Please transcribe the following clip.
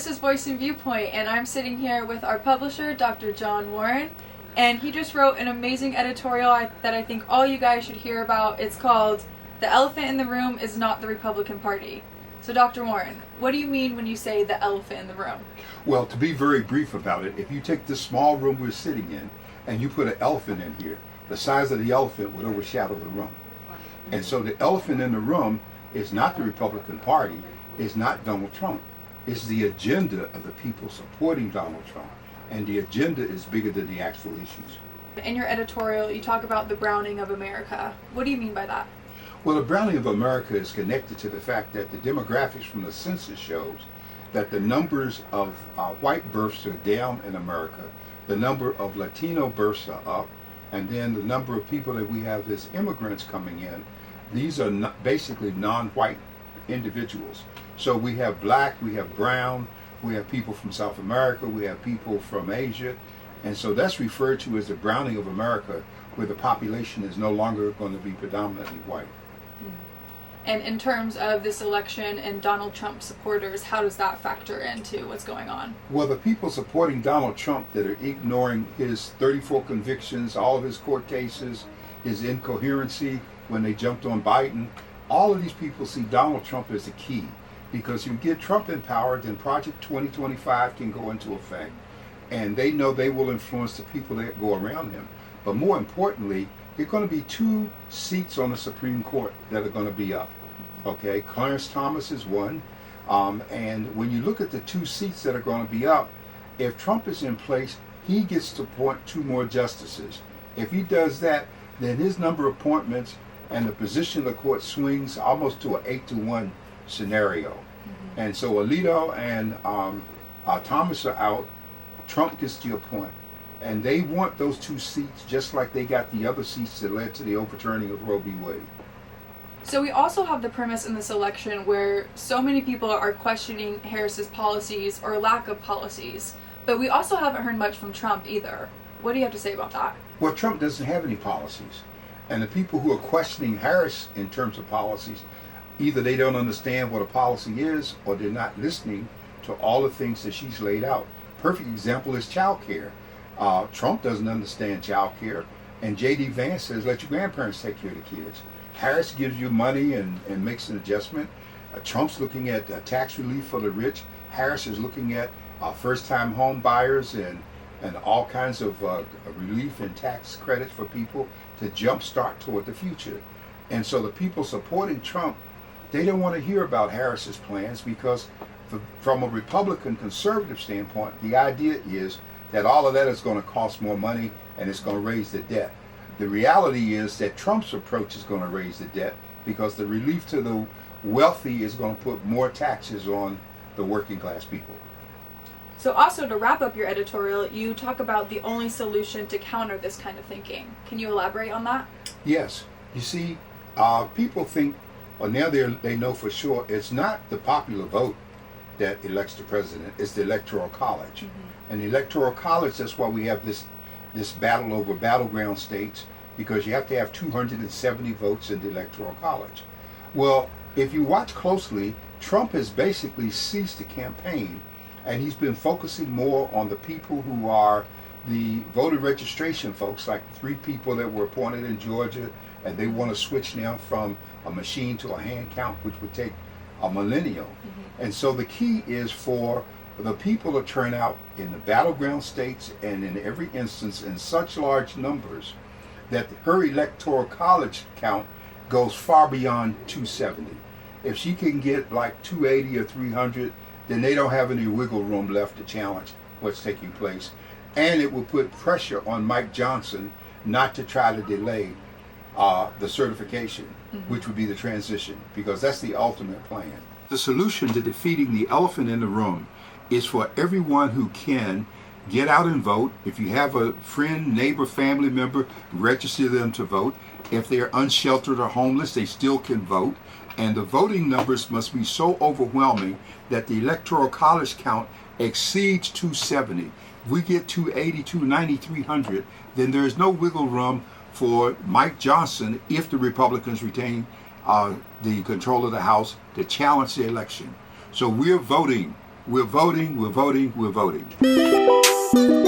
This is Voice and Viewpoint, and I'm sitting here with our publisher, Dr. John Warren, and he just wrote an amazing editorial that I think all you guys should hear about. It's called "The Elephant in the Room is Not the Republican Party." So, Dr. Warren, what do you mean when you say the elephant in the room? Well, to be very brief about it, if you take this small room we're sitting in and you put an elephant in here, the size of the elephant would overshadow the room. And so the elephant in the room is not the Republican Party, it's not Donald Trump. It's the agenda of the people supporting Donald Trump. And the agenda is bigger than the actual issues. In your editorial, you talk about the browning of America. What do you mean by that? Well, the browning of America is connected to the fact that the demographics from the census shows that the numbers of white births are down in America, the number of Latino births are up, and then the number of people that we have as immigrants coming in. These are basically non-white individuals. So we have black, we have brown, we have people from South America, we have people from Asia, and so that's referred to as the browning of America, where the population is no longer going to be predominantly white. And in terms of this election and Donald Trump supporters, how does that factor into what's going on? Well, the people supporting Donald Trump that are ignoring his 34 convictions, all of his court cases, his incoherency when they jumped on Biden, all of these people see Donald Trump as the key. Because if you get Trump in power, then Project 2025 can go into effect. And they know they will influence the people that go around him. But more importantly, there are going to be 2 seats on the Supreme Court that are going to be up. Okay, Clarence Thomas is one. And when you look at the 2 seats that are going to be up, if Trump is in place, he gets to appoint 2 more justices. If he does that, then his number of appointments and the position of the court swings almost to an 8-to-1 scenario. And so Alito and Thomas are out. Trump gets to appoint. And they want those 2 seats just like they got the other seats that led to the overturning of Roe v. Wade. So we also have the premise in this election where so many people are questioning Harris's policies or lack of policies, but we also haven't heard much from Trump either. What do you have to say about that? Well, Trump doesn't have any policies. And the people who are questioning Harris in terms of policies, either they don't understand what a policy is or they're not listening to all the things that she's laid out. Perfect example is child care. Trump doesn't understand child care, and J.D. Vance says, let your grandparents take care of the kids. Harris gives you money and makes an adjustment. Trump's looking at tax relief for the rich. Harris is looking at first-time home buyers and all kinds of relief and tax credits for people to jumpstart toward the future. And so the people supporting Trump, they don't want to hear about Harris's plans because from a Republican conservative standpoint, the idea is that all of that is going to cost more money and it's going to raise the debt. The reality is that Trump's approach is going to raise the debt because the relief to the wealthy is going to put more taxes on the working class people. So also to wrap up your editorial, you talk about the only solution to counter this kind of thinking. Can you elaborate on that? Yes. You see, people think, well, now they know for sure it's not the popular vote that elects the president, it's the Electoral College. And the Electoral College, that's why we have this battle over battleground states, because you have to have 270 votes in the Electoral College. Well, if you watch closely, Trump has basically ceased the campaign, and he's been focusing more on the people who are the voter registration folks, like 3 people that were appointed in Georgia, and they want to switch now from a machine to a hand count, which would take a millennium. And so the key is for the people to turn out in the battleground states and in every instance in such large numbers that her Electoral College count goes far beyond 270. If she can get like 280 or 300, then they don't have any wiggle room left to challenge what's taking place. And it will put pressure on Mike Johnson not to try to delay the certification, which would be the transition, because that's the ultimate plan. The solution to defeating the elephant in the room is for everyone who can get out and vote. If you have a friend, neighbor, family member, register them to vote. If they're unsheltered or homeless, they still can vote. And the voting numbers must be so overwhelming that the Electoral College count exceeds 270. If we get 280, 290, 300, then there is no wiggle room for Mike Johnson, if the Republicans retain the control of the House, to challenge the election. So we're voting We're voting, we're voting, we're voting.